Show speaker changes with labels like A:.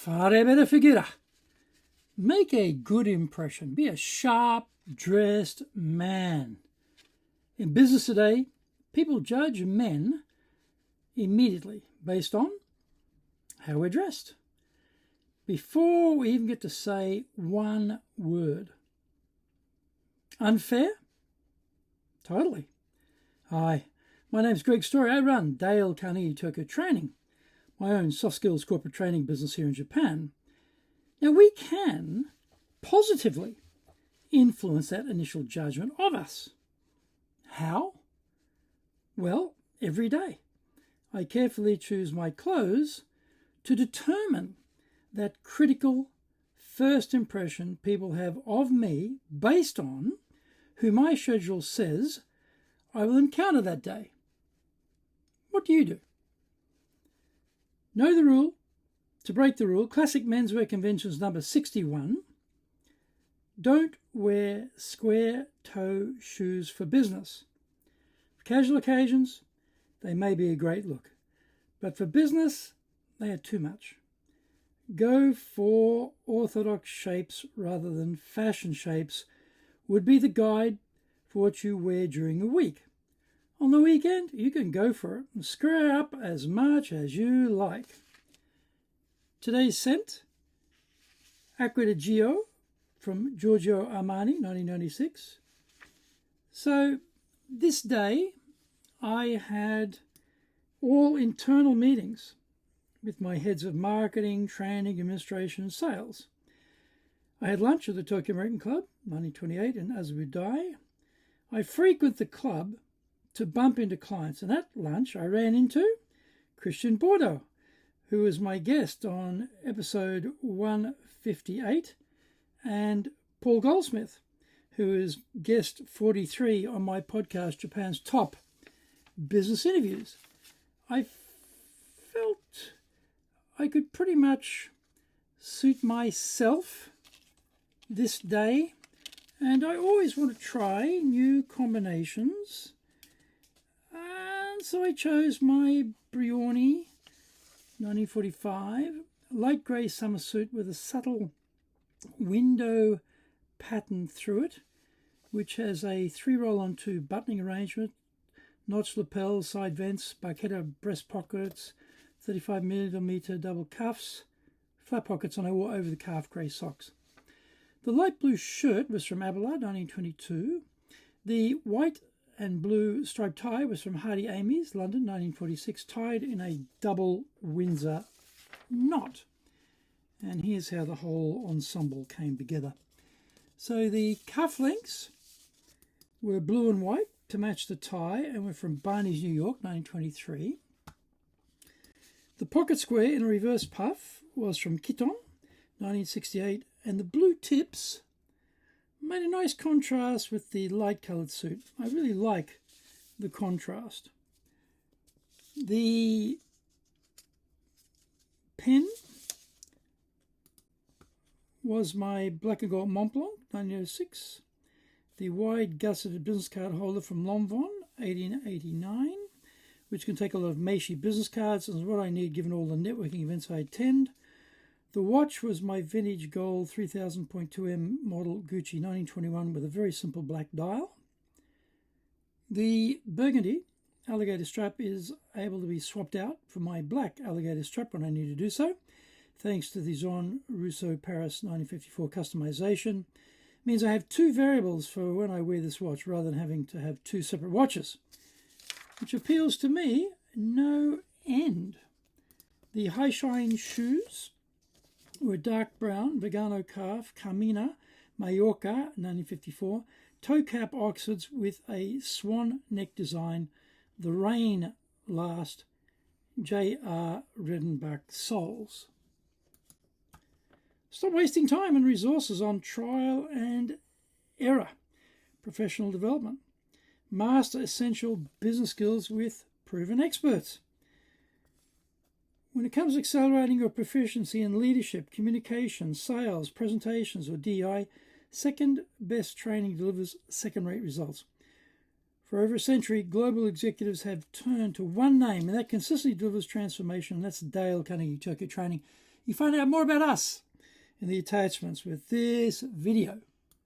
A: Farebere figura. Make a good impression. Be a sharp-dressed man. In business today, people judge men immediately based on how we're dressed, before we even get to say one word. Unfair? Totally. Hi, my name's Greg Story. I run Dale Carnegie Tokyo Training, my own soft skills corporate training business here in Japan. Now, we can positively influence that initial judgment of us. How? Well, every day. I carefully choose my clothes to determine that critical first impression people have of me based on who my schedule says I will encounter that day. What do you do? Know the rule. To break the rule, classic menswear conventions number 61. Don't wear square-toe shoes for business. For casual occasions, they may be a great look, but for business, they are too much. Go for orthodox shapes rather than fashion shapes would be the guide for what you wear during the week. On the weekend, you can go for it and screw up as much as you like. Today's scent, Acqua di Gio from Giorgio Armani, 1996. So this day, I had all internal meetings with my heads of marketing, training, administration, and sales. I had lunch at the Tokyo American Club, 1928, in Azabudai. I frequent the club to bump into clients, and at lunch I ran into Christian Bordeaux, who was my guest on episode 158, and Paul Goldsmith, who is guest 43 on my podcast, Japan's Top Business Interviews. I felt I could pretty much suit myself this day, and I always want to try new combinations. And so I chose my Brioni 1945 light grey summer suit with a subtle window pattern through it, which has a 3 roll-on 2 buttoning arrangement, notched lapels, side vents, barchetta breast pockets, 35mm double cuffs, flat pockets, and I wore over the calf grey socks. The light blue shirt was from Abelard, 1922. The white and blue striped tie was from Hardy Amy's, London, 1946, tied in a double Windsor knot. And here's how the whole ensemble came together. So the cufflinks were blue and white to match the tie and were from Barney's, New York, 1923. The pocket square in a reverse puff was from Kiton, 1968, and the blue tips made a nice contrast with the light-coloured suit. I really like the contrast. The pen was my black and gold Montblanc, 1906. The wide gusseted business card holder from Longvon, 1889, which can take a lot of Meishi business cards and is what I need given all the networking events I attend. The watch was my vintage gold 3000.2M model Gucci 1921 with a very simple black dial. The burgundy alligator strap is able to be swapped out for my black alligator strap when I need to do so, thanks to the Jean Rousseau Paris 1954 customization. It means I have two variables for when I wear this watch rather than having to have two separate watches, which appeals to me no end. The high shine shoes were dark brown, Vigano calf, Carmina, Mallorca, 1954, toe cap Oxfords with a swan neck design, the rain last J.R. Redenbach soles. Stop wasting time and resources on trial and error. Professional development. Master essential business skills with proven experts. When it comes to accelerating your proficiency in leadership, communication, sales, presentations, or DI, second best training delivers second-rate results. For over a century, global executives have turned to one name, and that consistently delivers transformation, and that's Dale Carnegie Tokyo Training. You find out more about us in the attachments with this video.